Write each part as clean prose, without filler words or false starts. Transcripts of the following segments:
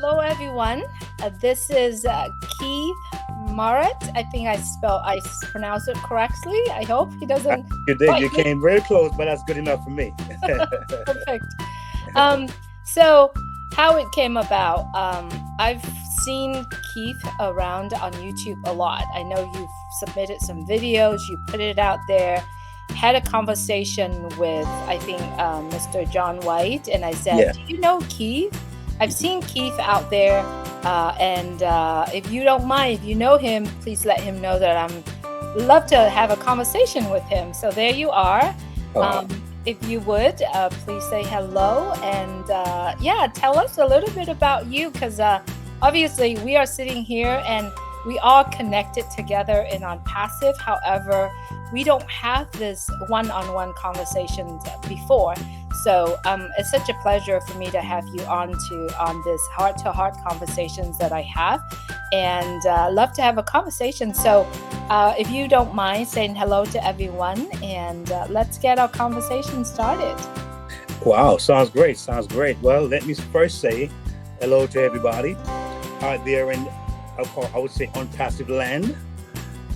Hello, everyone. This is Keith Marrett. I think I pronounced it correctly. I hope he doesn't. You did. You came very close, but that's good enough for me. Perfect. So how it came about, I've seen Keith around on YouTube a lot. I know you've submitted some videos, you put it out there, had a conversation with, I think, Mr. John White, and I said, Yeah. do you know Keith? I've seen Keith out there, and if you don't mind, if you know him, please let him know that I'm love to have a conversation with him. So there you are. If you would, please say hello and tell us a little bit about you, because obviously we are sitting here and we are connected together in ONPASSIVE. However, we don't have this one-on-one conversations before. So it's such a pleasure for me to have you on this heart-to-heart conversations that I have, and love to have a conversation. So if you don't mind saying hello to everyone, and let's get our conversation started. Wow, sounds great. Sounds great. Well, let me first say hello to everybody out there in, I would say, ONPASSIVE land.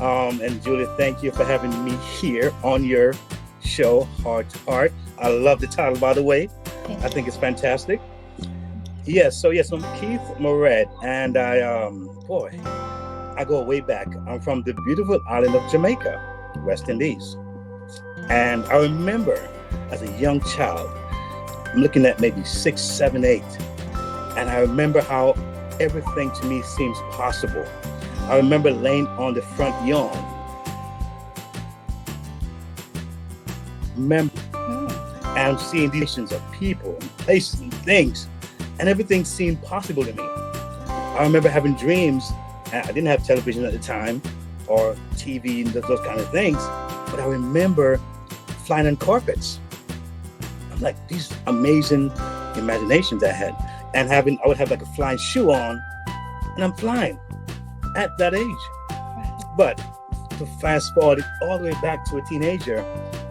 And Julie, thank you for having me here on your show, Heart to Heart. I love the title, by the way. I think it's fantastic. Yes, so I'm Keith Marrett, and I go way back. I'm from the beautiful island of Jamaica, West Indies. And I remember as a young child, I'm looking at maybe 6, 7, 8, and I remember how everything to me seems possible. I remember laying on the front lawn, and seeing these visions of people and places and things, and everything seemed possible to me. I remember having dreams, and I didn't have television at the time or TV and those kind of things, but I remember flying on carpets. I'm like, these amazing imaginations I had, and I would have like a flying shoe on, and I'm flying at that age. But to fast forward all the way back to a teenager,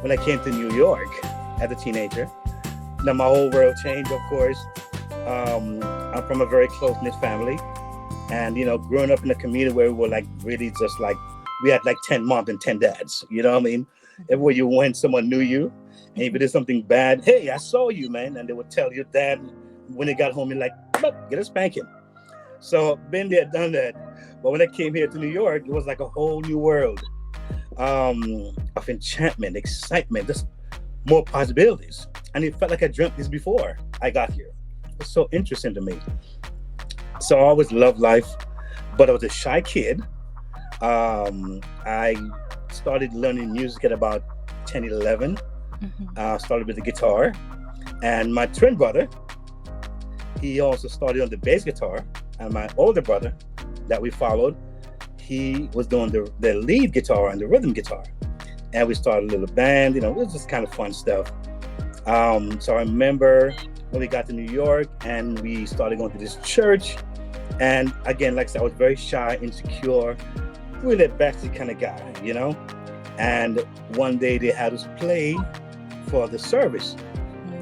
when I came to New York as a teenager, now my whole world changed, of course. I'm from a very close-knit family, and growing up in a community where we were like really just like, we had like 10 moms and 10 dads, you know what I mean? Everywhere you went, someone knew you, and if you did something bad, hey, I saw you, man, and they would tell your dad when they got home, you're like, get a spanking. So been there, done that. But when I came here to New York, it was like a whole new world of enchantment, excitement, just more possibilities. And it felt like I dreamt this before I got here. It was so interesting to me. So I always loved life, but I was a shy kid. I started learning music at about 10, 11. Started with the guitar. And my twin brother, he also started on the bass guitar. And my older brother that we followed, he was doing the lead guitar and the rhythm guitar. And we started a little band, it was just kind of fun stuff. So I remember when we got to New York and we started going to this church. And again, like I said, I was very shy, insecure, really a backseat kind of guy, And one day they had us play for the service.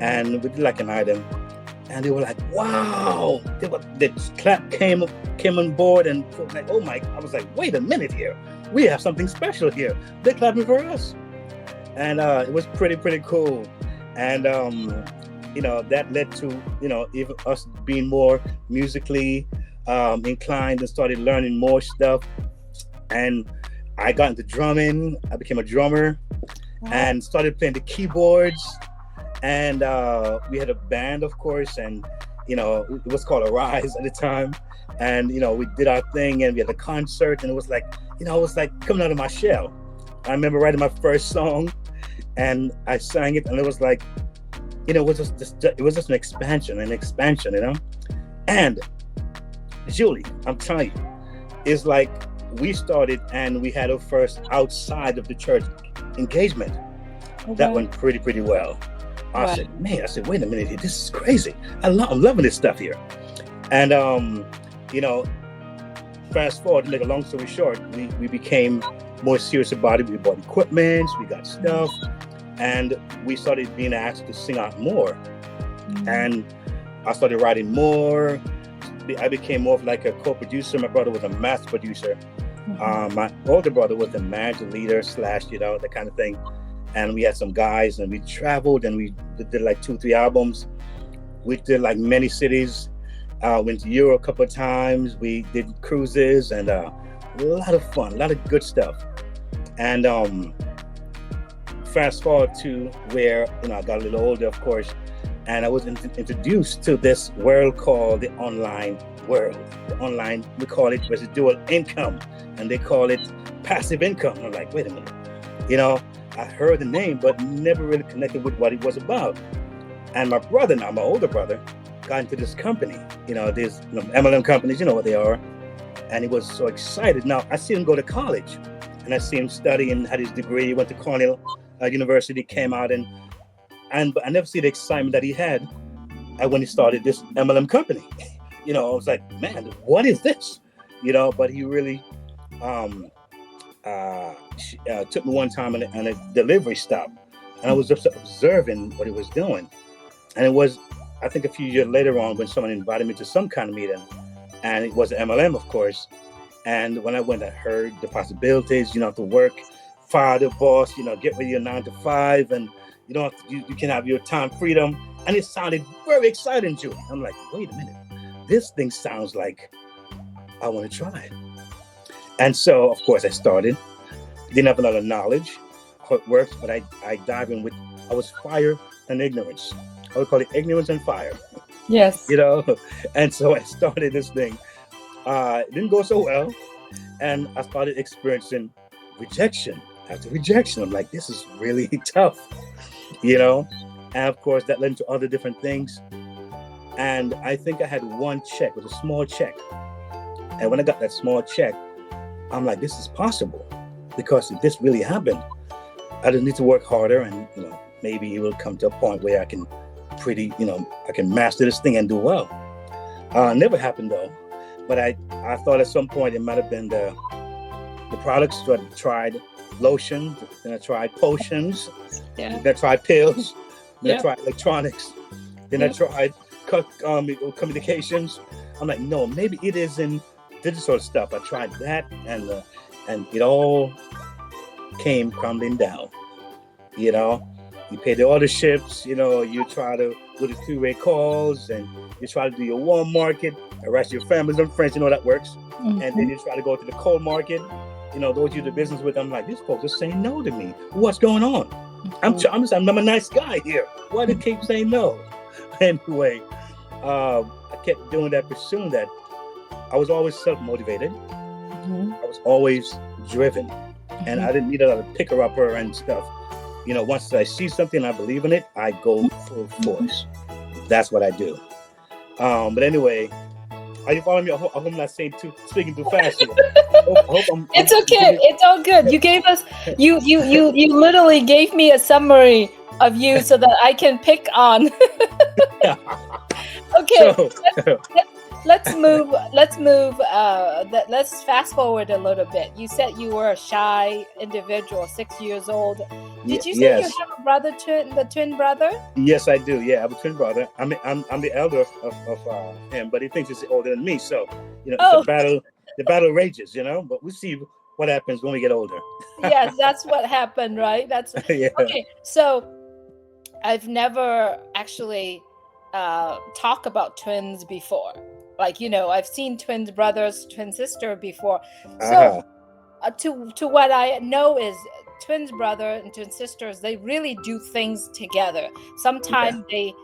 And we did like an item. And they were like, wow, the clap came on board, and like, oh my, I was like, wait a minute here. We have something special here. They're clapping for us. And it was pretty cool. And, that led to, even us being more musically inclined and started learning more stuff. And I got into drumming. I became a drummer and started playing the keyboards. And we had a band, of course, and it was called Arise at the time. And we did our thing, and we had a concert, and it was like, it was like coming out of my shell. I remember writing my first song, and I sang it, and it was like, it was just an expansion, And Julie, I'm telling you, it's like we started, and we had our first outside of the church engagement. Okay. That went pretty well. I said, wait a minute here, this is crazy. I'm loving this stuff here. And, fast forward, to make a long story short, we became more serious about it. We bought equipment, we got stuff, and we started being asked to sing out more. And I started writing more, I became more of like a co-producer. My brother was a master producer. Mhm. My older brother was the manager, leader slash, that kind of thing. And we had some guys, and we traveled, and we did like 2, 3 albums. We did like many cities. Went to Europe a couple of times. We did cruises, and a lot of fun, a lot of good stuff. And fast forward to where I got a little older, of course, and I was introduced to this world called the online world. The online, we call it residual income, and they call it passive income. I'm like, wait a minute, I heard the name, but never really connected with what it was about. And my brother, now my older brother, got into this company. These MLM companies, you know what they are. And he was so excited. Now I see him go to college, and I see him studying, had his degree, went to Cornell University, came out, but I never see the excitement that he had when he started this MLM company. I was like, man, what is this? But he really took me one time on a delivery stop, and I was just observing what he was doing. And it was, I think, a few years later on when someone invited me to some kind of meeting, and it was MLM, of course. And when I went, I heard the possibilities. You don't have to work, fire the boss, get rid of your 9 to 5, and you don't have to, you can have your time freedom. And it sounded very exciting, Julie. I'm like, wait a minute, this thing sounds like I want to try it. And so, of course, I started. Didn't have a lot of knowledge how it works, but I dive in with, I was fire and ignorance. I would call it ignorance and fire. Yes. And so I started this thing. It didn't go so well, and I started experiencing rejection after rejection. I'm like, this is really tough, and of course that led into other different things. And I think I had one check, it was a small check, and when I got that small check, I'm like, this is possible, because if this really happened, I just need to work harder, and maybe it will come to a point where I can I can master this thing and do well. Never happened though. But I thought at some point it might have been the products. So I tried lotion, then I tried potions, then I tried pills, then I tried electronics, then I tried communications. I'm like, no, maybe it is in digital stuff. I tried that, and it all came crumbling down. You pay the orderships, you try to do the two-way calls, and you try to do your warm market, arrest your families and friends, that works. Mm-hmm. And then you try to go to the cold market, those you do business with. I'm like, these folks are saying no to me. What's going on? Mm-hmm. I'm a nice guy here. Why do they keep saying no? Anyway, I kept doing that, pursuing that. I was always self-motivated. Mm-hmm. I was always driven. Mm-hmm. And I didn't need a lot of picker-upper and stuff. Once I see something, I believe in it, I go full force. That's what I do. But anyway, are you following me? I hope I'm not speaking too fast here. It's okay. It's all good. You gave us, you literally gave me a summary of you so that I can pick on. Okay. Let's move. Let's fast forward a little bit. You said you were a shy individual, 6 years old. Did you say you have a brother, the twin brother? Yes, I do. Yeah, I have a twin brother. I'm the elder of him, but he thinks he's older than me. So it's a battle. The battle rages, but we'll see what happens when we get older. Yes, that's what happened, right? That's okay. So I've never actually talked about twins before. I've seen twin brothers, twin sister before. So to what I know is twin brother and twin sisters, they really do things together. Sometimes they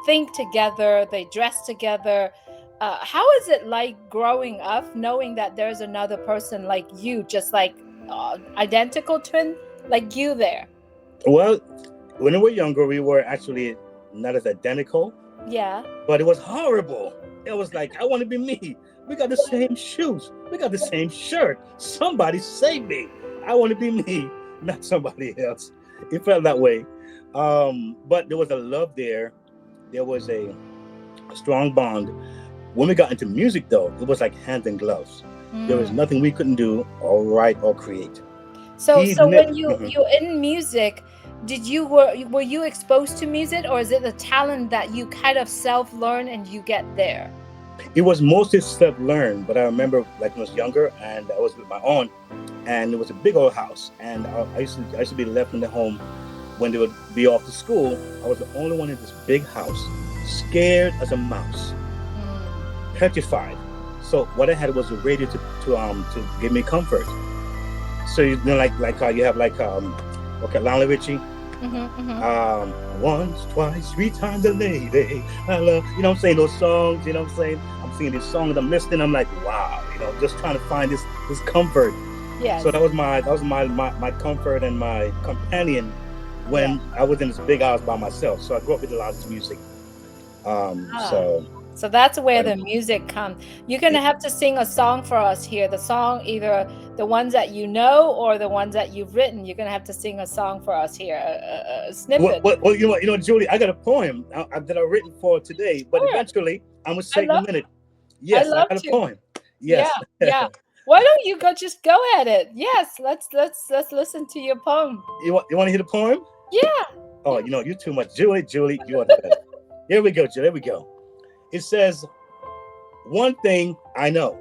think together, they dress together. How is it like growing up knowing that there's another person like you, just like identical twin like you there? Well, when we were younger, we were actually not as identical. Yeah. But it was horrible. It was like, I want to be me. We got the same shoes. We got the same shirt. Somebody save me. I want to be me, not somebody else. It felt that way. But there was a love there. There was a strong bond. When we got into music, though, it was like hand in gloves. There was nothing we couldn't do or write or create. So when you're in music, were you exposed to music, or is it a talent that you kind of self-learn and you get there? It was mostly self-learned, but I remember like when I was younger and I was with my aunt, and it was a big old house, and I used to be left in the home when they would be off to school. I was the only one in this big house, scared as a mouse, petrified. So what I had was a radio to give me comfort. So you know, like you have like okay, Lionel Richie. Once, twice, three times a lady. I love, you know what I'm saying, those songs, you know what I'm saying? I'm singing these songs, I'm listening, I'm like, wow, you know, just trying to find this comfort. Yes. So that was my comfort and my companion when I was in this big house by myself. So I grew up with a lot of music. So that's where the music comes. You're going to have to sing a song for us here. The song, either the ones that you know or the ones that you've written. You're going to have to sing a song for us here, a snippet. Well, you know, Julie, I got a poem that I've written for today, but eventually I'm going to say it in a minute. Yes, I got a poem. Yes. Yeah. Why don't you just go at it? Yes, let's listen to your poem. You want to hear the poem? Yeah. Oh, you know, you're too much. Julie, you are the best. Here we go, Julie. Here we go. It says, one thing I know.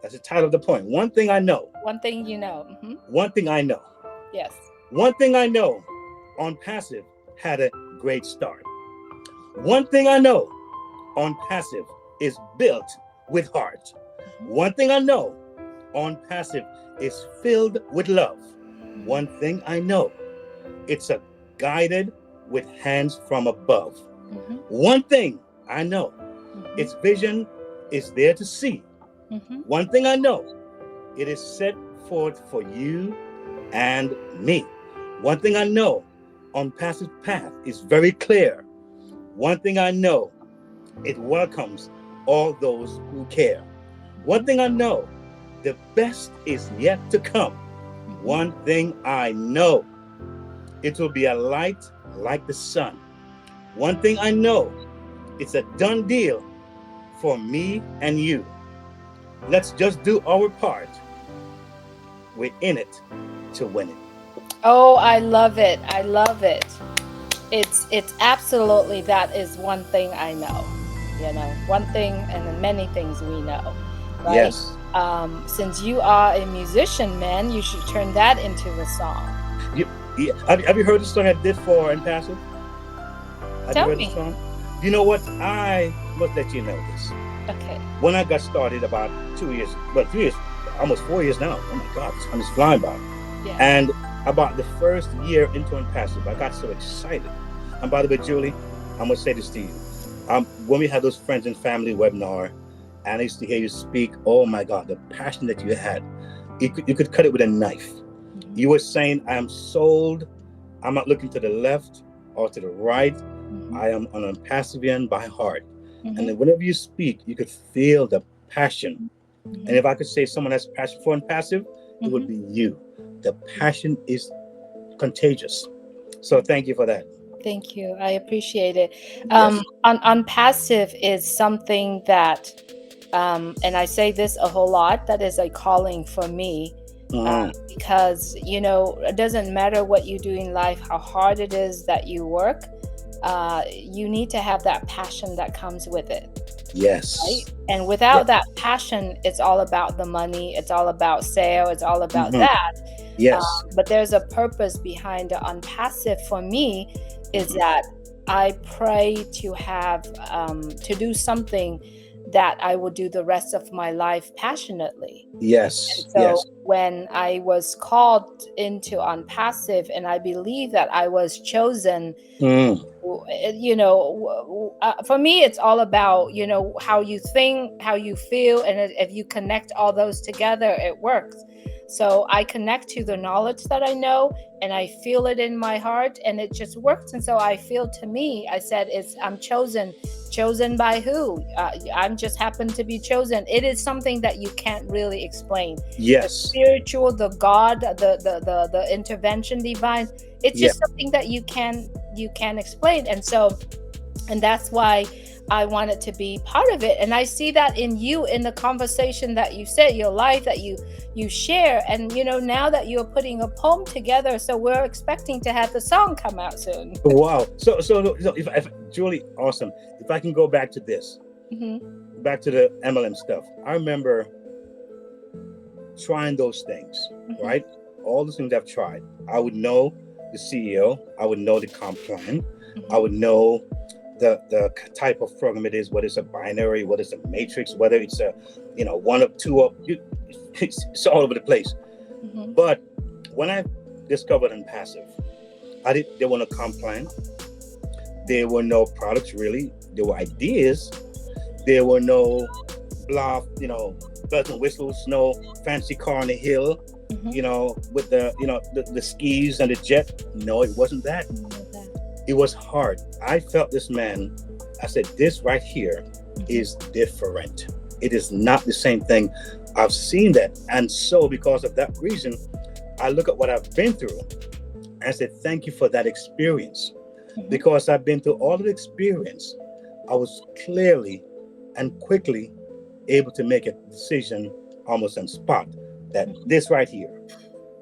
That's the title of the poem. One thing I know. One thing you know. One thing I know. Yes. One thing I know, ONPASSIVE had a great start. One thing I know, ONPASSIVE is built with heart. One thing I know, ONPASSIVE is filled with love. One thing I know, it's a guided with hands from above. One thing I know, its vision is there to see. One thing I know, it is set forth for you and me. One thing I know, ONPASSIVE path is very clear. One thing I know, it welcomes all those who care. One thing I know, the best is yet to come. One thing I know, it will be a light like the sun. One thing I know, it's a done deal for me and you. Let's just do our part. We're in it to win it. Oh, I love it. I love it. It's absolutely, that is one thing I know. You know, one thing and then many things we know. Right? Yes. Since you are a musician, man, you should turn that into a song. Have you heard the song I did for ONPASSIVE? Tell me. You know what? I must let you know this. Okay. When I got started about 3 years, almost 4 years now. Oh my God, I'm just flying by. Yeah. And about the first year into ONPASSIVE, I got so excited. And by the way, Julie, I'm gonna say this to you. When we had those friends and family webinar, and I used to hear you speak, oh my God, the passion that you had, you could cut it with a knife. You were saying, I am sold. I'm not looking to the left or to the right. I am an ONPASSIVian by heart. And then whenever you speak, you could feel the passion. And if I could say someone has passion for ONPASSIVE, it would be you. The passion is contagious. So thank you for that. Thank you. I appreciate it. Yes. ONPASSIVE is something that, and I say this a whole lot, that is a calling for me. Because, you know, it doesn't matter what you do in life, how hard it is that you work, you need to have that passion that comes with it. Yes. Right? And without that passion, it's all about the money, it's all about sale, it's all about that. Yes. But there's a purpose behind the ONPASSIVE for me, is that I pray to have, to do something that I will do the rest of my life passionately. Yes. And so when I was called into ONPASSIVE, and I believe that I was chosen, you know, for me, it's all about, you know, how you think, how you feel. And if you connect all those together, it works. So I connect to the knowledge that I know, and I feel it in my heart, and it just works. And so I feel, to me, I said, I'm chosen. Chosen by who? I'm just happen to be chosen. It is something that you can't really explain. Yes. The spiritual, the God, the intervention divine. It's just something that you can explain. And so, and that's why I wanted to be part of it. And I see that in you, in the conversation that you said, your life that you share. And, you know, now that you're putting a poem together, so we're expecting to have the song come out soon. Wow. So if Julie, awesome. If I can go back to this, back to the MLM stuff. I remember trying those things, right? All the things I've tried. I would know the CEO. I would know the comp plan. I would know the type of program it is, whether it's a binary, whether it's a matrix, whether it's a, one up, two up. It's all over the place. But when I discovered ONPASSIVE, there were no comp plan. There were no products really. There were ideas. There were no blah, bells and whistles, no fancy car on the hill, with the skis and the jet. No, it wasn't that. It was hard. I felt this man. I said, this right here is different. It is not the same thing. I've seen that. And so because of that reason, I look at what I've been through and I said, thank you for that experience. Because I've been through all the experience, I was clearly and quickly able to make a decision almost on spot that this right here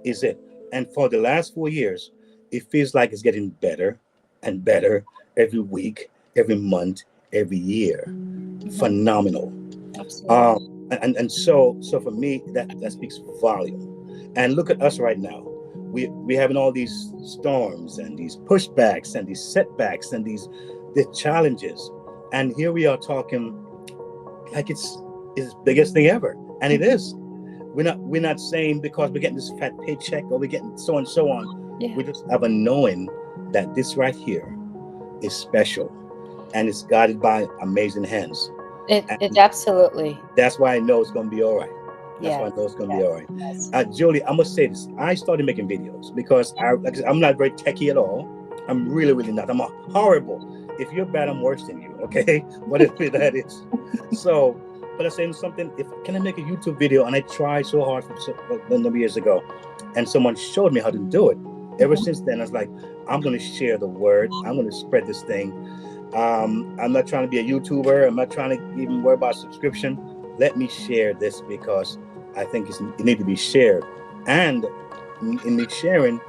is it. And for the last 4 years, it feels like it's getting better and better every week, every month, every year. Phenomenal. And so for me, that speaks volume. And look at us right now. We having all these storms and these pushbacks and these setbacks and the challenges. And here we are talking like it's the biggest thing ever. And it is. We're not saying because we're getting this fat paycheck or we're getting so and so on. Yeah. We just have a knowing that this right here is special and it's guided by amazing hands. It absolutely. That's why I know it's going to be all right. That's why I know it's going to be all right. Julie, I must say this. I started making videos because I'm not very techie at all. I'm really, really not. I'm horrible. If you're bad, I'm worse than you, okay? Whatever that is. So, but I saying something, can I make a YouTube video? And I tried so hard a number of years ago. And someone showed me how to do it. Ever since then, I was like, I'm going to share the word. I'm going to spread this thing. I'm not trying to be a YouTuber. I'm not trying to even worry about subscription. Let me share this because I think it needs to be shared. And in me sharing,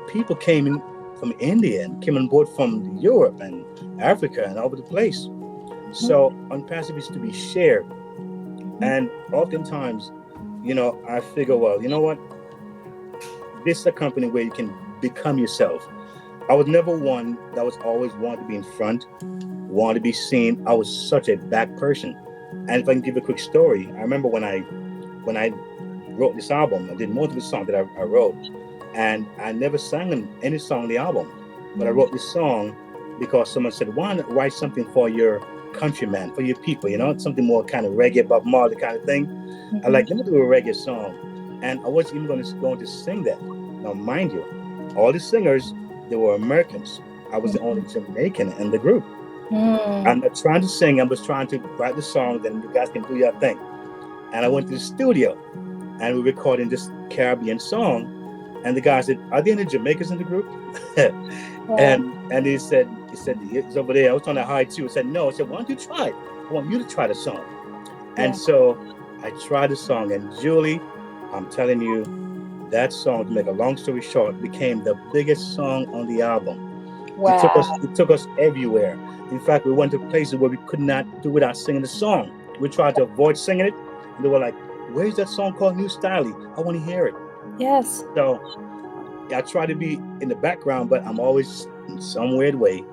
people came in from India and came on board from Europe and Africa and all over the place. So ONPASSIVE is to be shared. And oftentimes, I figure, well, you know what? This is a company where you can become yourself. I was never one that was always wanted to be in front, wanted to be seen. I was such a back person. And if I can give a quick story, I remember when I wrote this album, I did most of the songs that I wrote, and I never sang any song on the album. But I wrote this song because someone said, why not write something for your countrymen, for your people, something more kind of reggae, Bob Marley kind of thing. I let me do a reggae song. And I wasn't even going to sing that. Now, mind you, all the singers, they were Americans. I was the only Jamaican in the group. I'm not trying to sing. I'm just trying to write the song, then you guys can do your thing. And I went to the studio, and we recording this Caribbean song. And the guy said, "Are there any Jamaicans in the group?" and he said, "It's over there." I was trying to hide too. I said, "No." I said, "Why don't you try it? I want you to try the song." And so I tried the song, and Julie, I'm telling you, that song, to make a long story short, became the biggest song on the album. Wow. It took us everywhere. In fact, we went to places where we could not do without singing the song. We tried to avoid singing it, and they were like, "Where's that song called New Style? I want to hear it." Yes. So I try to be in the background, but I'm always in some weird way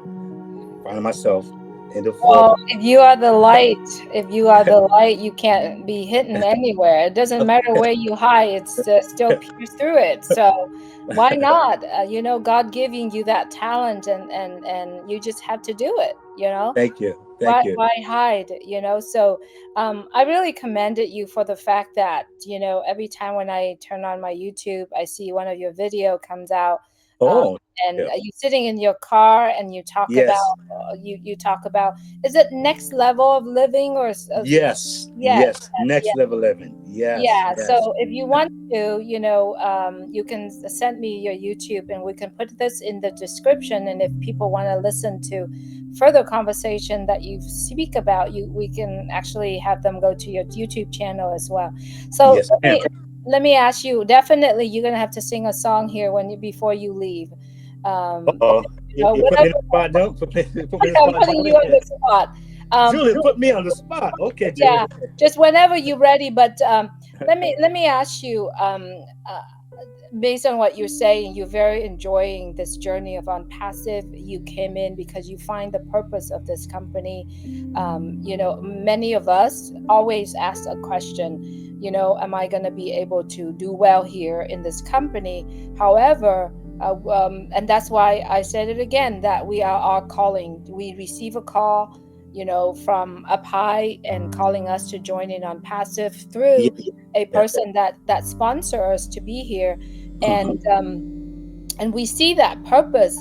finding myself in the front. Well, if you are the light, you can't be hidden anywhere. It doesn't matter where you hide; it's still pierce through it. So why not? God giving you that talent, and you just have to do it. Thank you. Why hide? So I really commended you for the fact that every time when I turn on my YouTube, I see one of your video comes out. And you sitting in your car and you talk about you talk about, is it next level of living or yes next level living. Yes. So if you want to, you can send me your YouTube and we can put this in the description, and if people want to listen to further conversation that you speak about, we can actually have them go to your YouTube channel as well. So let me ask you, definitely you're gonna have to sing a song here before you leave. You put me in the spot, though. I'm putting you on the spot. Julie, put me on the spot. Okay, Julie. Yeah, just whenever you're ready. But let me ask you, uh, based on what you're saying, you're very enjoying this journey of OnPassive. You came in because you find the purpose of this company. Many of us always ask a question, am I going to be able to do well here in this company? However, and that's why I said it again, that we are our calling. We receive a call, from up high and calling us to join in OnPassive Yeah, through a yeah. person that sponsor us to be here, and we see that purpose.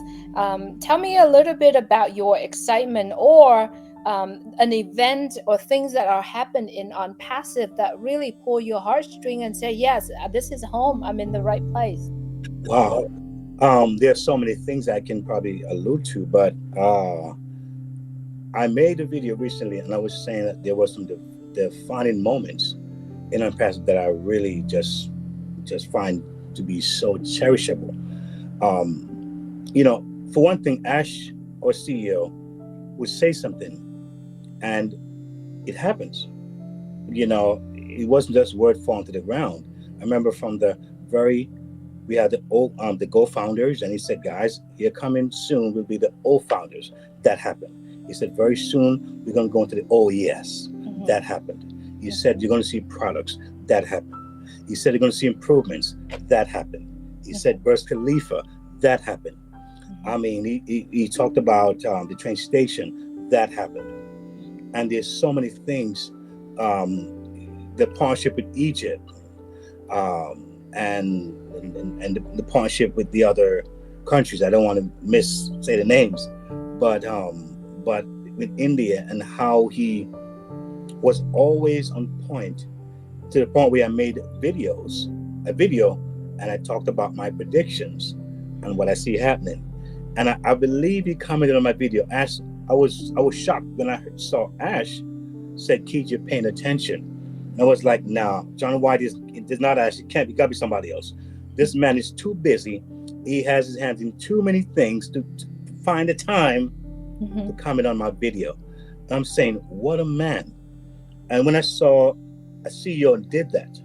Tell me a little bit about your excitement, or an event or things that are happening in OnPassive that really pull your heartstring and say, yes, this is home. I'm in the right place. Wow. There's so many things I can probably allude to, but I made a video recently, and I was saying that there was some defining moments in OnPassive that I really just find to be so cherishable. For one thing, Ash, our CEO, would say something, and it happens. It wasn't just word falling to the ground. I remember from the very we had the Go founders, and he said, "Guys, you're coming soon. Will be the O founders." That happened. He said, "Very soon we're going to go into the OES." That happened. He said, "You're going to see products." That happened. He said, "You're going to see improvements." That happened. He said, "Burj Khalifa." That happened. I mean, he talked about the train station. That happened. And there's so many things. The partnership with Egypt, and the partnership with the other countries. I don't want to say the names, but with India, and how he was always on point, to the point where I made a video, and I talked about my predictions and what I see happening. And I believe he commented on my video. Ash, I was shocked when I saw Ash said, "Keith, you're paying attention." And I was like, "Nah, John White is not Ash. It can't be. Got to be somebody else. This man is too busy. He has his hands in too many things to find the time to comment on my video." And I'm saying, what a man. And when I saw a CEO did that,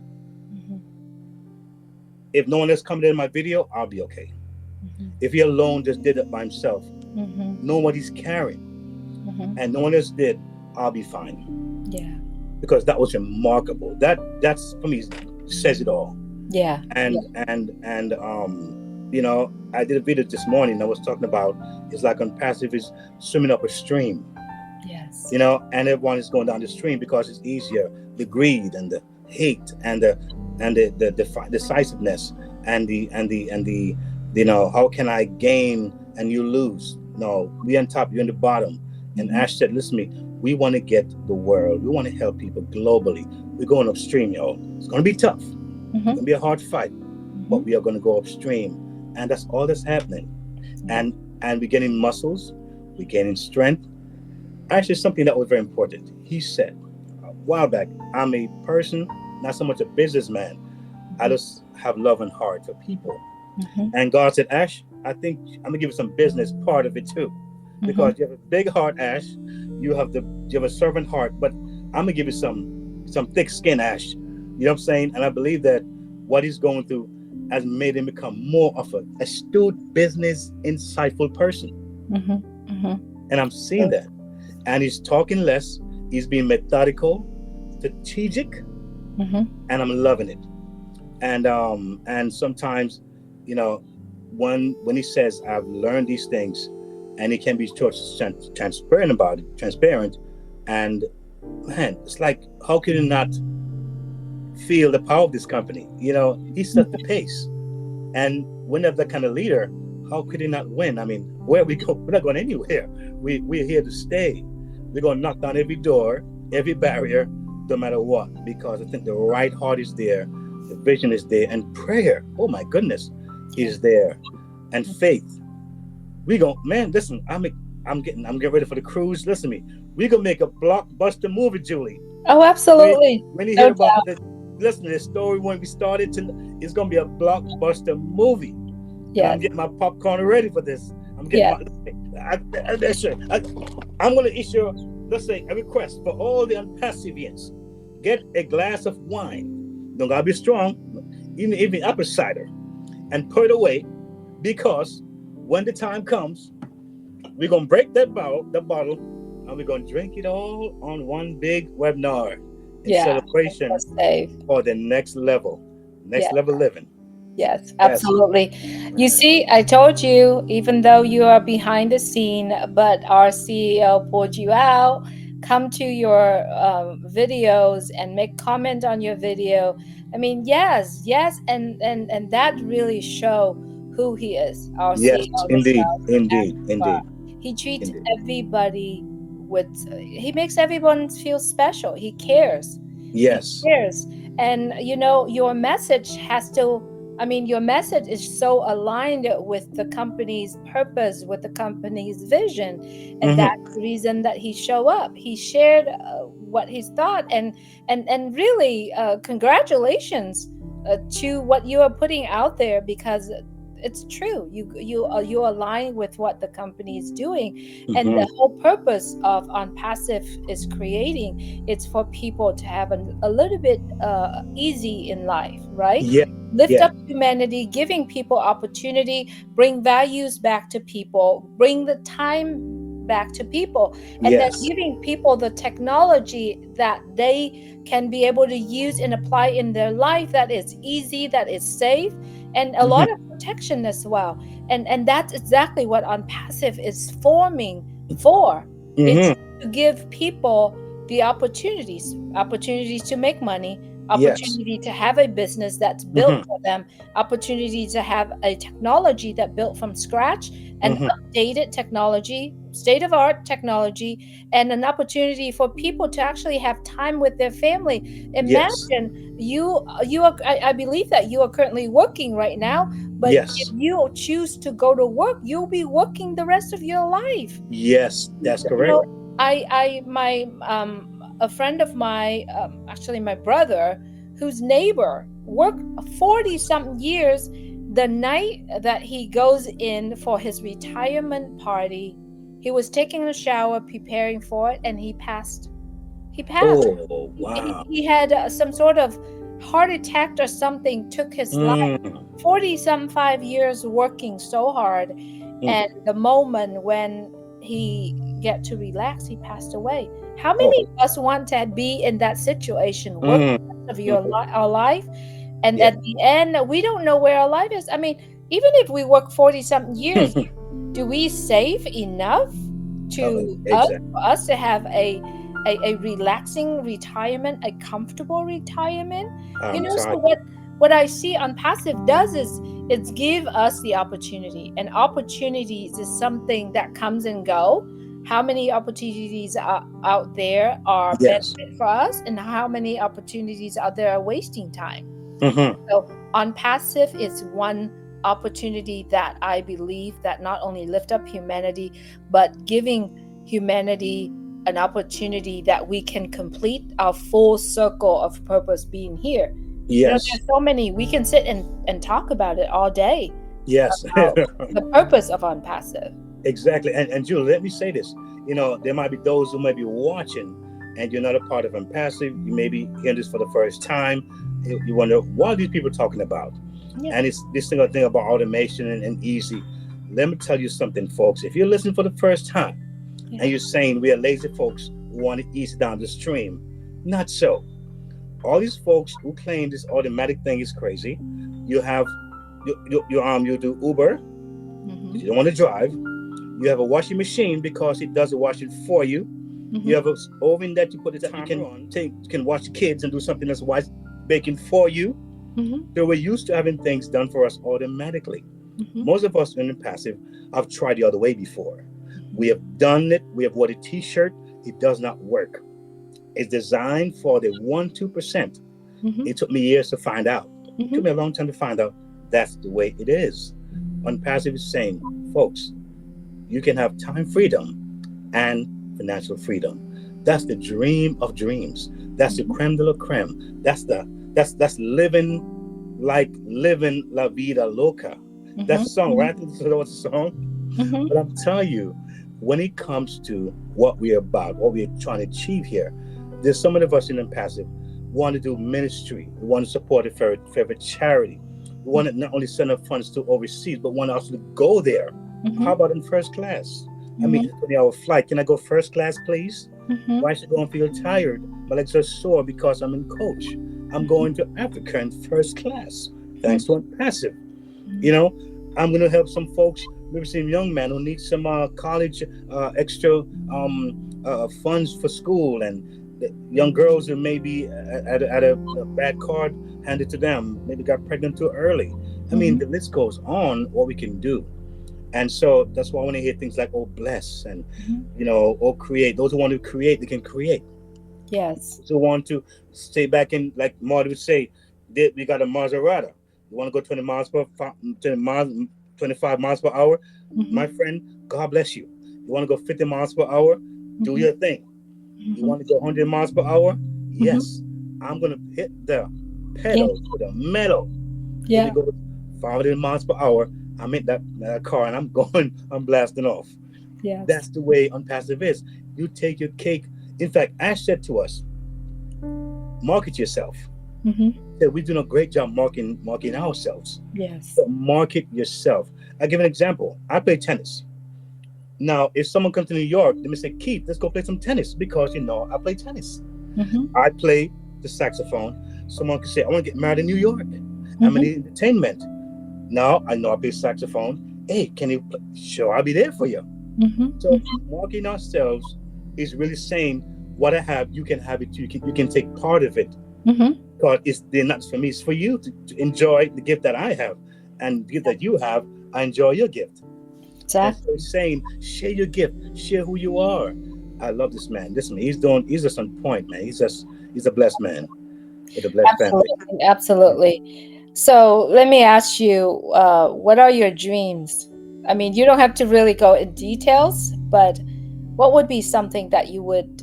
if no one else commented in my video, I'll be okay. If he alone just did it by himself, knowing what he's carrying, and no one else did, I'll be fine. Yeah. Because that was remarkable. That's for me says it all. Yeah. And I did a video this morning. I was talking about, it's like OnPassive is swimming up a stream. Yes. And everyone is going down the stream because it's easier. The greed and the hate and the decisiveness and the how can I gain and you lose? No, we on top, you're in the bottom. And Ash said, "Listen to me. We want to get the world. We want to help people globally. We're going upstream, y'all. It's going to be tough. It's going to be a hard fight, but we are going to go upstream." And that's all that's happening. And we're getting muscles. We're gaining strength. Actually, something that was very important. He said a while back, "I'm a person, not so much a businessman. I just have love and heart for people." And God said, "Ash, I think I'm going to give you some business part of it too. Because you have a big heart, Ash. You have a servant heart, but I'm gonna give you some thick skin, Ash." You know what I'm saying? And I believe that what he's going through has made him become more of an astute, business, insightful person. And I'm seeing that. And he's talking less. He's being methodical, strategic, and I'm loving it. And sometimes, when he says, "I've learned these things," and he can be transparent about it, and man, it's like, how can you not feel the power of this company? He set the pace, and when you have that kind of leader, how could he not win? I mean, where we go, we're not going anywhere. We're here to stay. We're going to knock down every door, every barrier, no matter what, because I think the right heart is there, the vision is there, and prayer, oh my goodness, is there, and faith. We go, man, listen, I'm getting ready for the cruise. Listen to me. We gonna make a blockbuster movie, Julie. Oh, absolutely. When you hear about the story when we started, it's gonna be a blockbuster movie. Yeah. I'm getting my popcorn ready for this. I'm getting I'm gonna issue let's say a request for all the unpassivians: get a glass of wine. Don't gotta be strong, even apple cider, and put it away, because when the time comes, we're gonna break the bottle, and we're gonna drink it all on one big webinar in Yeah. celebration That's safe. for the next level, Yeah. living. Yes, Yes, absolutely. You man. see, I told you, even though you are behind the scene, but our CEO pulled you out, come to your videos and make comment on your video. I mean, yes, yes, and that really show who he is, our Yes, CEO, Mr. indeed, indeed, Akbar. indeed, He treats indeed. everybody with, he makes everyone feel special. He cares. He Yes. cares. And your message has to, I mean, your message is so aligned with the company's purpose, with the company's vision, and that's Mm-hmm. the reason that he show up. He shared what he thought, and really, congratulations to what you are putting out there, because it's true. You align with what the company is doing, and Mm-hmm. the whole purpose of On Passive is creating. It's for people to have a little bit easy in life, right? Yeah. Lift Yeah. up humanity, giving people opportunity, bring values back to people, bring the time back to people, and then Yes. giving people the technology that they can be able to use and apply in their life, that is easy, that is safe, and a lot Mm-hmm. of protection as well. And that's exactly what OnPassive is forming for. It's Mm-hmm. to give people the opportunities to make money, Yes. opportunity to have a business that's built Mm-hmm. for them, opportunity to have a technology that built from scratch, and Mm-hmm. updated technology, state of art technology, and an opportunity for people to actually have time with their family. Yes. Imagine you are, I believe that you are currently working right now, but if Yes. you choose to go to work, you'll be working the rest of your life. Yes. That's you correct. know I my a friend of my, actually my brother, whose neighbor worked 40 something years. The night that he goes in for his retirement party, he was taking a shower preparing for it, and he passed. Oh, He, wow. he had some sort of heart attack or something, took his life. Mm. 40 some 5 years working so hard, Mm. and the moment when he get to relax, he passed away. How Oh. many of us want to be in that situation, work Mm. the rest of Mm. our life, and Yeah. at the end we don't know where our life is? I mean, even if we work 40 something years, do we save enough to us Exactly. for us to have a relaxing retirement, a comfortable retirement? I'm So tired. what I see on passive does is it's give us the opportunity, and opportunities is something that comes and go. How many opportunities are out there are Yes. benefit for us, and how many opportunities out there are wasting time? Mm-hmm. So on passive is one opportunity that I believe that not only lift up humanity, but giving humanity an opportunity that we can complete our full circle of purpose being here. Yes. There's so many, we can sit and talk about it all day, Yes. about the purpose of on passive. Exactly. And Julie, let me say this. There might be those who might be watching, and you're not a part of Impassive. You may be hearing this for the first time. You wonder, what are these people talking about? Yeah. And it's this thing about automation and easy. Let me tell you something, folks. If you're listening for the first time and Yeah. you're saying we are lazy folks who want it easy down the stream, not so. All these folks who claim this automatic thing is crazy. You have you do Uber, Mm-hmm. you don't want to drive. You have a washing machine because it does the washing for you. You Mm-hmm. have an oven that you put it that you can wash the kids and do something that's wise baking for you. Mm-hmm. So we're used to having things done for us automatically. Mm-hmm. Most of us in the passive have tried the other way before. We have done it. We have worn a T-shirt. It does not work. It's designed for the 1-2%. Mm-hmm. It took me years to find out. It Mm-hmm. took me a long time to find out that's the way it is. ONPASSIVE is saying, folks, you can have time freedom and financial freedom. That's the dream of dreams. That's the creme de la creme. That's living la vida loca. Mm-hmm. That's the song, right? I think that's the song. Mm-hmm. But I'm telling you, when it comes to what we're about, what we're trying to achieve here, there's some of us in Impassive want to do ministry. We want to support a favorite charity. We want to not only send up funds to overseas, but want to also go there. How Mhm. about in first class? I mean, Mhm. it's a 20-hour flight. Can I go first class, please? Mhm. Why should I go and feel tired? My legs are sore because I'm in coach. I'm Mhm. going to Africa in first class, thanks Mhm. to Unpassive. You Mhm. know, I'm going to help some folks, maybe some young men who need some college extra funds for school, and the young girls who maybe at a bad card handed to them, maybe got pregnant too early. I mean, Mhm. the list goes on what we can do. And so that's why I want to hear things like, oh, bless, and, Mhm. oh, create. Those who want to create, they can create. Yes. Those who want to stay back in, like Marty would say, we got a Maserati. You want to go 20 miles per 20 miles, 25 miles per hour? My Mhm. friend, God bless you. You want to go 50 miles per hour? Do Mhm. your thing. You Mhm. want to go 100 miles per hour? Mhm. Yes. I'm going to hit the Yeah. pedal to the metal. If it Yeah. goes 500 miles per hour, I'm in that car and I'm going, I'm blasting off. That's Yes. the way Unpassive is. You take your cake. In fact, Ash said to us, market yourself. Mhm. Said we doing a great job marketing ourselves. Yes. So market yourself. I give an example. I play tennis. Now, if someone comes to New York, they may say, Keith, let's go play some tennis because I play tennis. Mhm. I play the saxophone. Someone could say, I want to get married in New York. I'm in Mhm. the entertainment. Now I know I play saxophone. Hey, can you play? Sure, I'll be there for you. Mhm. So Mhm. marketing ourselves is really saying what I have, you can have it too. You can take part of it. Mhm. God is they're not for me. It's for you to enjoy the gift that I have, and the gift that you have. I enjoy your gift, and so Exactly. he's saying, share your gift, share who you are. I love this man. This man, he's just on point, man. He's a blessed man with a blessed family. Absolutely. Absolutely. So let me ask you, what are your dreams? I mean, you don't have to really go in details, but what would be something that you would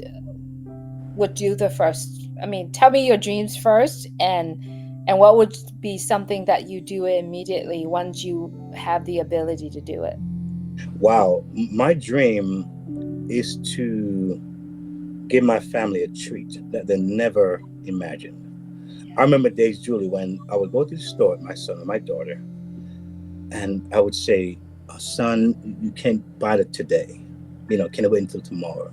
do the first? I mean, tell me your dreams first, and what would be something that you do immediately once you have the ability to do it? Wow, my dream is to give my family a treat that they never imagined. I remember days, Julie, when I would go to the store with my son or my daughter, and I would say, son, you can't buy it today. Can I wait until tomorrow?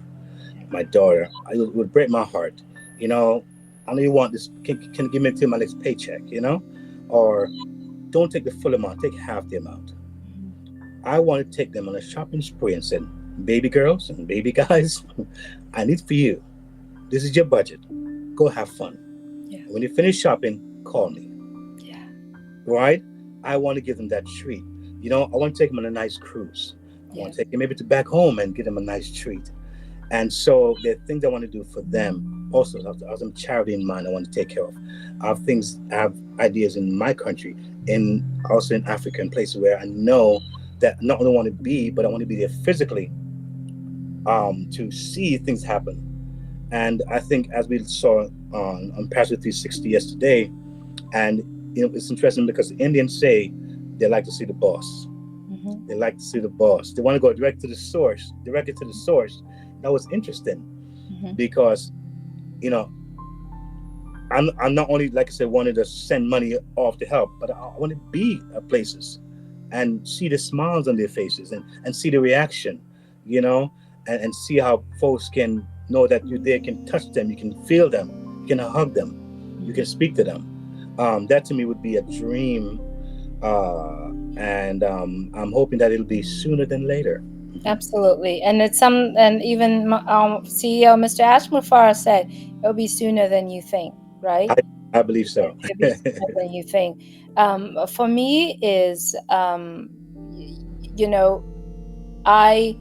My daughter, it would break my heart. You know, I know you want this. Can you give me till my next paycheck? Or don't take the full amount, take half the amount. Mhm. I want to take them on a shopping spree and said, baby girls and baby guys, I need for you. This is your budget. Go have fun. Yeah. When you finish shopping, call me. Yeah. Right? I want to give them that treat. I want to take them on a nice cruise. I want to Yes. take them maybe to back home and give them a nice treat. And so there are things I want to do for them. Also, I have some charity in mind I want to take care of. I have ideas in my country, in also in Africa, in places where I know that not only want to be, but I want to be there physically to see things happen. And I think as we saw on Pastor 360 yesterday, and it's interesting because the Indians say they like to see the boss. Mhm. They like to see the boss. They want to go direct to the source, directly to the source. That was interesting Mhm. because you know I'm not only, like I said, wanting to send money off to help, but I want to be at places and see the smiles on their faces and see the reaction, you know, and see how folks can know that you're there, can touch them, you can feel them, you can hug them, you can Mhm. speak to them. That to me would be a dream, and I'm hoping that it'll be sooner than later. Absolutely. And it's and even CEO Mr. Ashmufara said it'll be sooner than you think, right? I, I believe so. It'll be sooner than you think. For me is, you know, I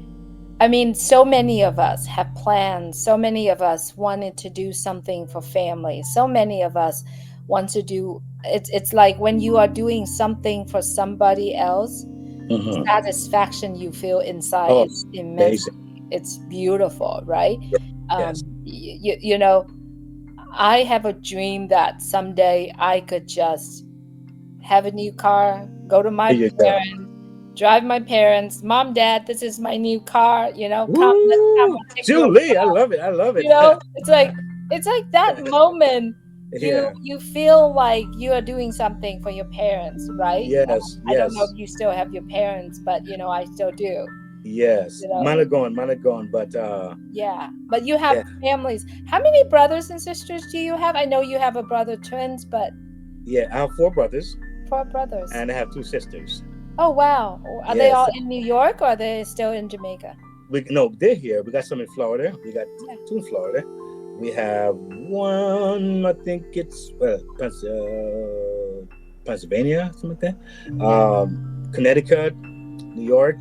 I mean, so many of us have plans. So many of us wanted to do something for family. So many of us want to do. It's like when you are doing something for somebody else, the Hmm. satisfaction you feel inside Oh, is immense. amazing. It's beautiful, right? Yes. I have a dream that someday I could just have a new car, go to my There you go. parents, drive my parents. Mom, Dad, this is my new car. You know, let's come. Woo! I'll take you Julie, I around. love it. I love it. You know, it's like that moment. Yeah. You feel like you are doing something for your parents, right? Yes. I don't know if Yes. you still have your parents, but you know, I still do. Yes. You know, Mine are gone. Mine are gone. But yeah. But you have yeah. families. How many brothers and sisters do you have? I know you have a brother, twins, but Yeah. I have 4 brothers, 4 brothers. and I have 2 sisters. Oh wow. Are they Yes. all in New York or are they still in Jamaica? They're here. We got some in Florida. We got Yeah. 2 in Florida. We have one. I think it's Pennsylvania, something like that. Connecticut, New York.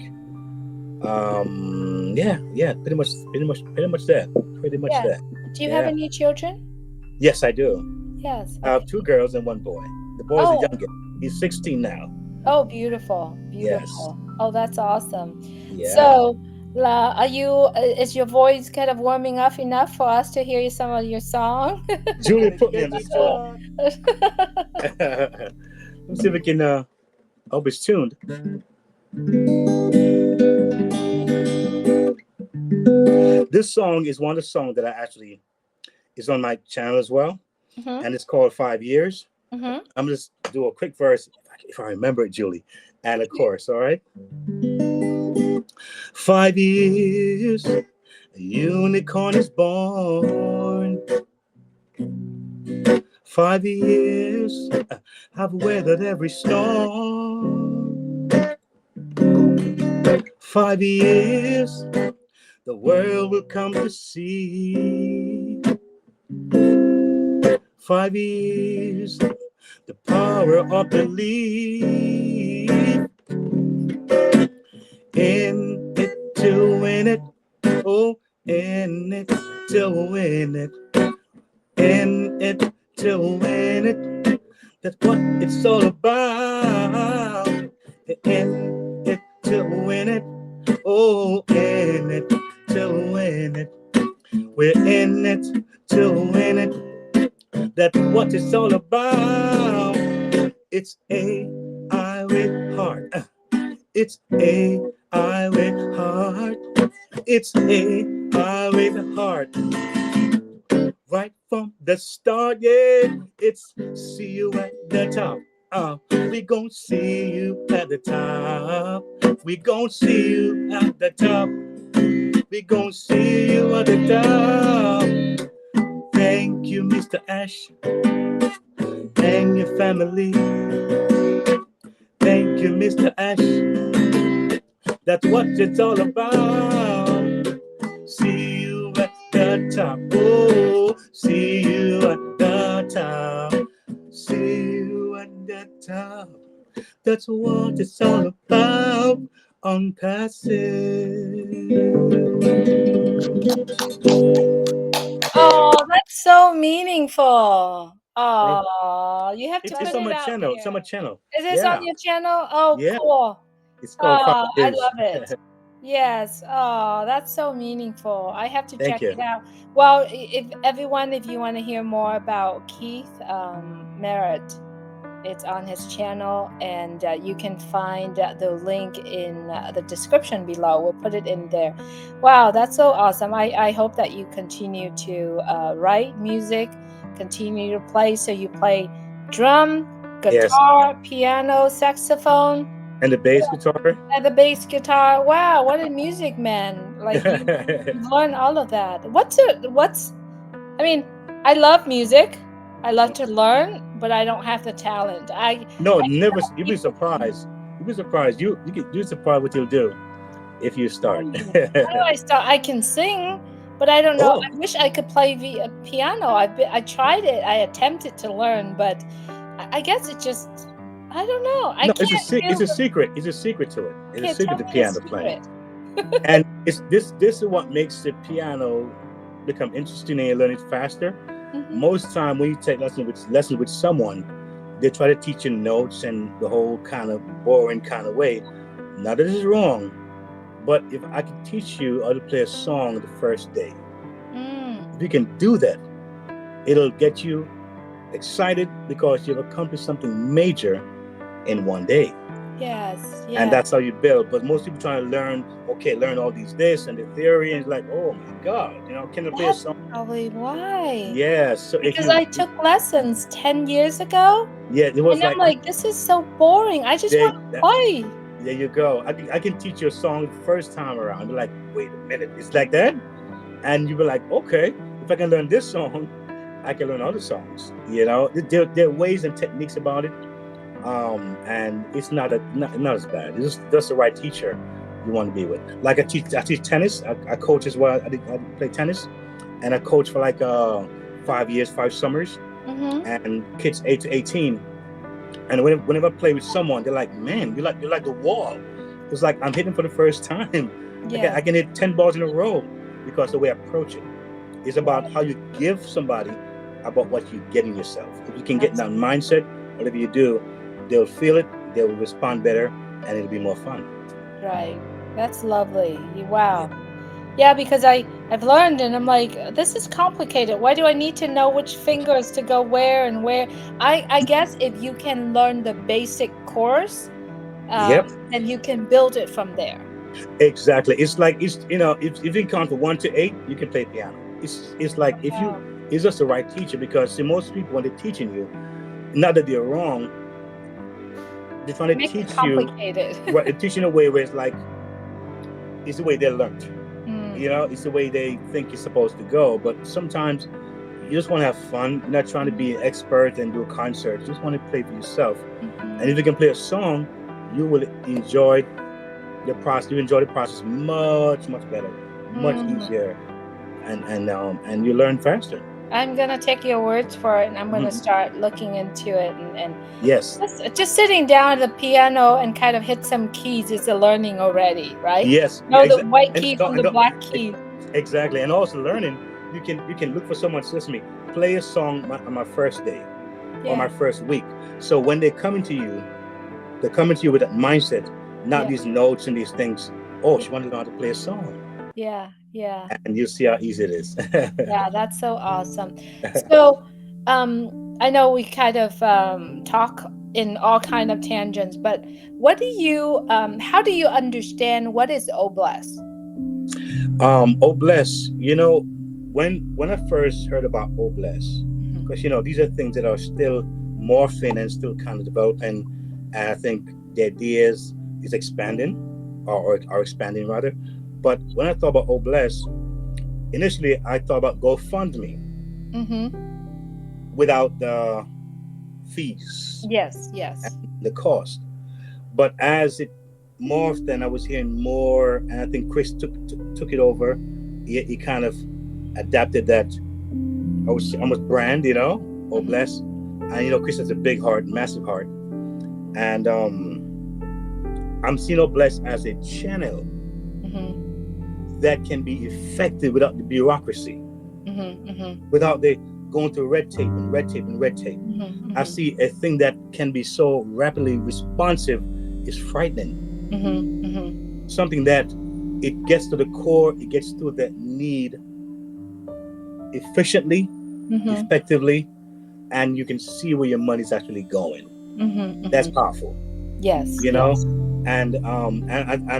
Yeah. Pretty much that. Pretty much Yeah. that. Do you have Yeah. any children? Yes, I do. Yes. I have Okay. 2 girls and 1 boy. The boy's the Oh, youngest. He's 16 now. oh, beautiful. Yes. Beautiful. Oh, that's awesome. Yeah. So, are you, is your voice kind of warming up enough for us to hear some of your song? Julie put me on the spot. Let's see if we can. I hope it's tuned. This song is one of the songs that I actually is on my channel as well, Mm-hmm. and it's called 5 Years. Mm-hmm. I'm just do a quick verse if I remember it, Julie, and a chorus. All right. 5 years, a unicorn is born. 5 years, I've weathered every storm. 5 years, the world will come to see. 5 years, the power of belief. In it to win it, oh, in it to win it, in it to win it. That's what it's all about. In it to win it, oh, in it to win it. We're in it to win it. That's what it's all about. It's AI with heart. It's AI with heart. It's AI with heart. Right from the start, yeah. It's see you at the top. We gon' see you at the top. We gon' see you at the top. We gon' see you at the top. Thank you, Mr. Ash, and your family. Thank you, Mr. Ash. That's what it's all about. See you at the top. Oh, see you at the top. See you at the top. That's what it's all about. Unpassive. Oh, that's so meaningful. Oh, you have to It's put on it my out channel. It's on there. my channel. Is this on Yeah. your channel? Oh, Yeah. cool. It's called Five Oh, I Years. love it. Yes. Oh, that's so meaningful. I have to Thank check you. it out. Well, if everyone, if you want to hear more about Keith Marrett, it's on his channel, and you can find the link in the description below. We'll put it in there. Wow, that's so awesome. I hope that you continue to write music, continue to play. So you play drum, Yes. guitar, piano, saxophone, And the bass guitar. and the bass guitar. Wow, what a music man! Like you learn all of that. I mean, I love music. I love to learn, but I don't have the talent. No, I never. tell You'd be people, surprised. You'd be surprised. You're surprised what you'll do if you start. how do I start? I can sing, but I don't know. Oh I wish I could play piano. I tried it. I attempted to learn, but I guess it just, I don't know. I no, can't it's do. a secret. It's a secret to it. It's a Okay, secret tell to me the piano playing. secret. And it's this is what makes the piano become interesting and you learn it faster. Mhm. Most time when you take lessons with someone, they try to teach you notes and the whole kind of boring kind of way. Now this is wrong, but if I could teach you how to play a song the first day, if you can do that, it'll get you excited because you've accomplished something major in one day. Yes. And Yeah. that's how you build. But most people trying to learn, okay, learn all these this and the theory, and it's like, oh my God, can I play a That's song? probably why. Yeah. So if Because you, I took lessons 10 years ago, yeah, it and was I'm like, like, this is so boring. I just they, want to play. there you go. I can teach you a song the first time around. You're like, wait a minute, it's like that, and you be like, okay, if I can learn this song, I can learn other songs. There are ways and techniques about it, and it's not as bad. It's just the right teacher you want to be with. Like I teach tennis. I coach as well. I play tennis, and I coach for like 5 years, 5 summers, Mm-hmm. and kids 8 to 18. And whenever I play with someone, they're like, "Man, you're like the wall." It's like I'm hitting for the first time. I can Yes. I can hit 10 balls in a row because the way I approach it is about Right. how you give somebody about what you get in yourself. If you can get in That's that mindset, whatever you do, they'll feel it, they will respond better, and it'll be more fun. right. That's lovely. Yeah. Wow. Yeah, because I've learned and I'm like, this is complicated. Why do I need to know which fingers to go where and where? I guess if you can learn the basic course, Yep. then you can build it from there. Exactly. It's like if you can count from 1 to 8, you can play piano. It's like if you Wow. it's just the right teacher because see, most people when they're teaching you, not that they're wrong, they're trying to Make it teach you complicated. right, they're teaching a way where it's like it's the way they learned. Mm, It's the way they think it's supposed to go. But sometimes you just want to have fun. You're not trying to be an expert and do a concert. You just want to play for yourself. And mhm, if you can play a song, you will enjoy the process. You enjoy the process much, much better, much mm. easier, and you learn faster. I'm gonna take your words for it, and I'm gonna Mhm. start looking into it, and Yes, just sitting down at the piano and kind of hit some keys is a learning already, right? yes, yeah, Know the exactly. white And key no, from and the no, black key. exactly. And also learning, you can look for someone. Says to me, play a song on my first day or Yeah, my first week. So when they're coming to you, they're coming to you with that mindset, not yeah, these notes and these things. Oh, yeah, she wanted to know how to play a song, yeah, yeah. and you see how easy it is. Yeah, that's so awesome. So, I know we kind of talk in all kind of tangents, but how do you understand what is oblast? Oh bless. When I first heard about oh bless, Mhm, because these are things that are still morphing and still kind of developing, and I think the ideas is expanding, or are expanding rather. But when I thought about oh bless, initially I thought about GoFundMe mhm. without the fees Yes, and yes. the cost. But as it morphed and I was hearing more, and I think Chris took it over, he kind of adapted that. I was almost brand, oh Mhm, bless, and Chris has a big heart, massive heart, and I'm seeing oh bless as a channel mhm, that can be effective without the bureaucracy, mhm, mhm, without the going through red tape and red tape and red tape. mhm, I mhm, see a thing that can be so rapidly responsive is frightening. mhm, mhm, Something that it gets to the core, it gets to that need efficiently, mhm, effectively, and you can see where your money's actually going. mhm, That's mhm. powerful, Yes, you know. yes, And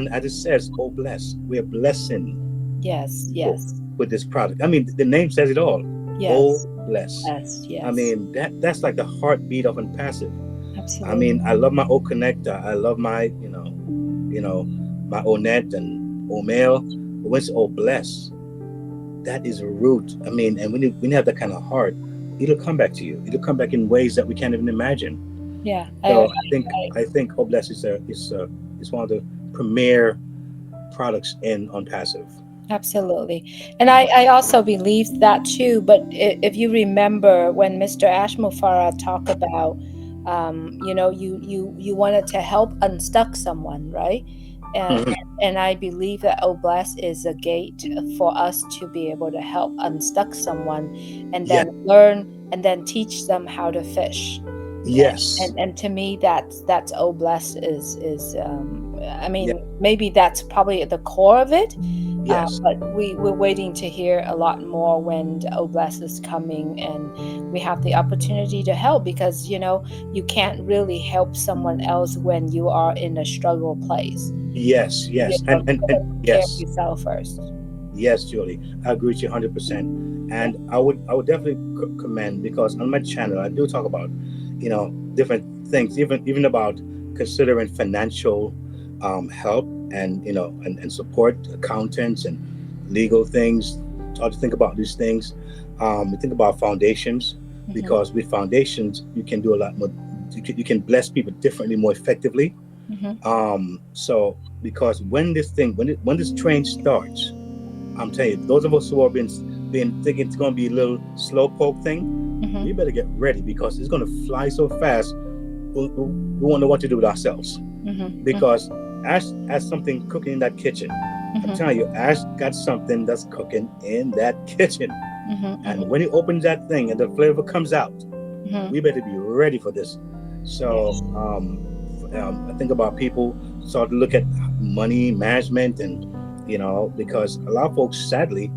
as it says, "Oh, bless," we're blessing yes, people yes, with this product. I mean, the name says it all. Oh, yes, bless. yes, I yes. mean, that's like the heartbeat of ONPASSIVE. I Absolutely. mean, I love my O connector. I love my, my Onet and Omail. But when it's oh bless, that is a root. I mean, and when you have that kind of heart, it'll come back to you. It'll come back in ways that we can't even imagine. Yeah, So I think oh bless is one of the premier products in ONPASSIVE. absolutely. And I also believe that too. But if you remember when Mr. Ashmufara talked about, you wanted to help unstuck someone, right? And Mhm. and I believe that Oblast is a gate for us to be able to help unstuck someone, and Yeah. then learn and then teach them how to fish. Yes. And to me, that's Oblast is I Yeah. mean, maybe that's probably at the core of it, Yes. But we're waiting to hear a lot more when the Oblast is coming and we have the opportunity to help, because you can't really help someone else when you are in a struggle place. Yes. Yes. You And gotta take care of yes. yourself first. Yes, Julie, I agree with you 100%. Yeah. And I would definitely commend, because on my channel I do talk about, different things, even about considering financial help, and and support accountants and legal things. Try to think about these things. We think about foundations, Mm-hmm. because with foundations you can do a lot more. You can bless people differently, more effectively. Mm-hmm. So because when this train starts, I'm telling you, those of us who have been thinking it's going to be a little slow poke thing, Mm-hmm. we better get ready, because it's going to fly so fast. We won't know what to do with ourselves, Mm-hmm. because Ash something cooking in that kitchen. I'm Mm-hmm. telling you, Ash got something that's cooking in that kitchen, and Mm-hmm. when he opens that thing and the flavor comes out, Mm-hmm. we better be ready for this. Yeah. So I think about people start to look at money management, and because a lot of folks sadly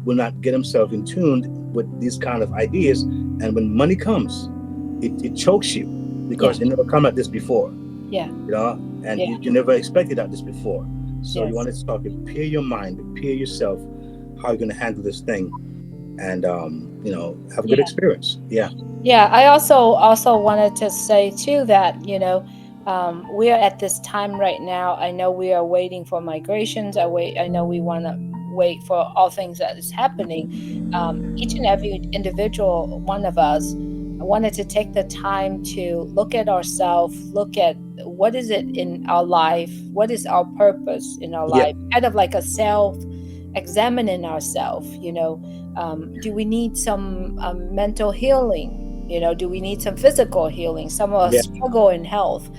will not get themselves in tune with these kind of ideas, and when money comes, it chokes you, Yeah. because it never come at this before, Yeah. and Yeah. you never expected at this before. So you Yes. want to start to prepare your mind, prepare yourself, how you're going to handle this thing, and have a good Yeah. experience. Yeah. Yeah, I also wanted to say too that we are at this time right now. I know we are waiting for migrations. I know we want to wait for all things that is happening. Each and every individual one of us wanted to take the time to look at ourselves, look at what is it in our life, what is our purpose in our Yeah. life, kind of like a self examining ourselves. Do we need some mental healing? Do we need some physical healing? Some of us Yeah. struggle in health.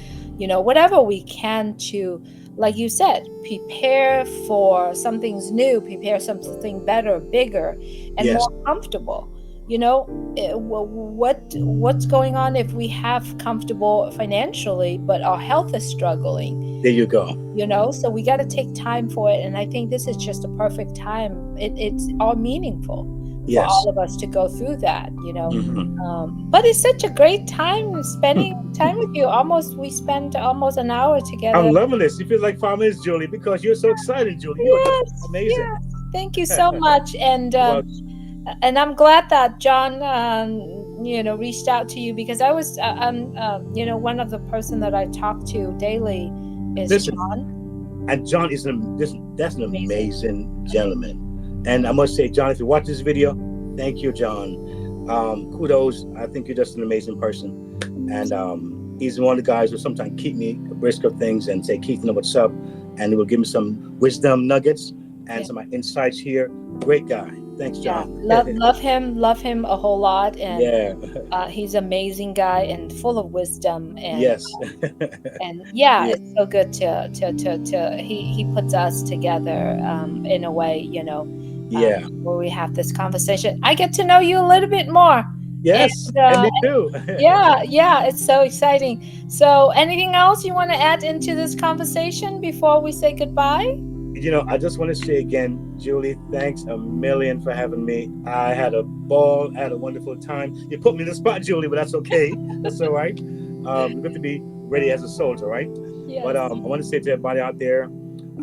Whatever we can to, like you said, prepare for something's new, prepare something better, bigger, and more Yes. comfortable. you know what's going on if we have comfortable financially but our health is struggling? There you go. So we got to take time for it, and I think this is just a perfect time. It's all meaningful for all Yes. of us to go through that. Hmm. But it's such a great time spending time with you. We spent almost an hour together. I'm loving this. You feel like 5 minutes, Julie, because you're so excited, Julie. You are just Yes, amazing. yes, thank you so much. And Well, I'm glad that John reached out to you, because I'm one of the person that I talk to daily is listen, John. and John that's an Amazing. amazing Amazing. gentleman. And I must say, John, if you watch this video, thank you, John. Kudos. I think you're just an amazing person. And he's one of the guys who sometimes keep me abreast of things and say, Keith, what's up? And he will give me some wisdom nuggets and Yeah. some insights here. Great guy. Thanks, Yeah, John. love him a whole lot, and Yeah. he's an amazing guy and full of wisdom, Yes. and yeah, Yeah. it's so good to he puts us together in a way, Yeah. where we have this conversation. I get to know you a little bit more, Yes. and And me too. yeah, it's so exciting. So, anything else you want to add into this conversation before we say goodbye? I just want to say again, Julie, thanks a million for having me. I had a ball, I had a wonderful time. You put me in the spot, Julie, but that's okay. That's all right. We're going to be ready as a soldier, right? But Yes. I want to say to everybody out there,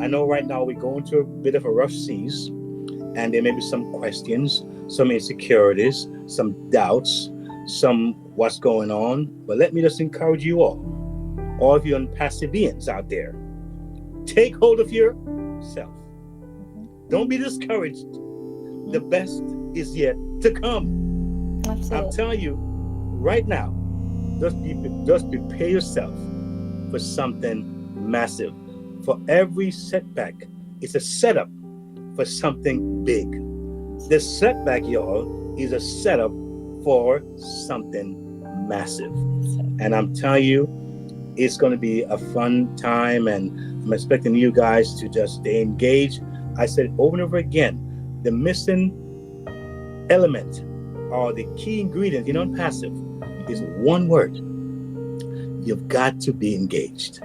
I know right now we're going through a bit of a rough seas, and there may be some questions, some insecurities, some doubts, some what's going on. But let me just encourage you all of you unpassive beings out there, take hold of yourself. Don't be discouraged. The best is yet to come. I'm Absolutely. telling you right now, just prepare yourself for something massive. For every setback, it's a setup for something big. The setback, y'all, is a setup for something massive. And I'm telling you, it's going to be a fun time, and I'm expecting you guys to just stay engaged. I said over and over again, the missing element or the key ingredient in ONPASSIVE is one word. You've got to be engaged.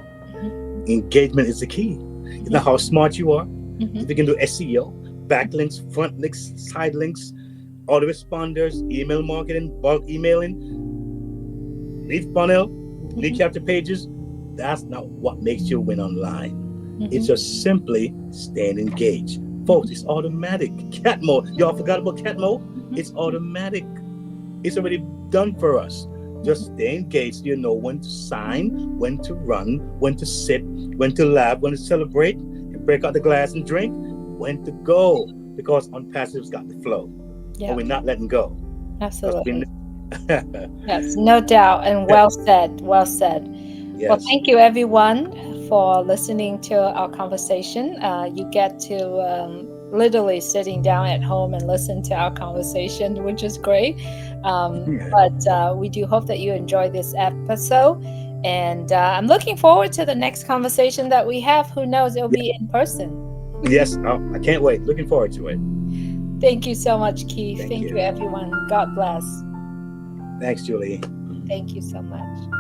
Engagement is the key. It's not how smart you are. Mhm. If you can do SEO, backlinks, front links, side links, autoresponders, email marketing, bulk emailing, lead funnel, lead capture pages, that's not what makes you win online. It's just simply staying engaged. Folks, it's automatic. Cat mode. Y'all forgot about cat mode? It's automatic. It's already done for us. Just stay engaged. You know when to sign, when to run, when to sit, when to laugh, when to celebrate, and break out the glass and drink, when to go. Because ONPASSIVE's got the flow. Yeah. But we're not letting go. Absolutely. Yes, no doubt. And well said. Well said. Yes. Well, thank you everyone for listening to our conversation. You get to literally sitting down at home and listen to our conversation, which is great. But we do hope that you enjoyed this episode. And I'm looking forward to the next conversation that we have. Who knows, it'll be in person. Yes, I can't wait. Looking forward to it. Thank you so much, Keith. Thank Thank you. you, everyone. God bless. Thanks, Julie. Thank you so much.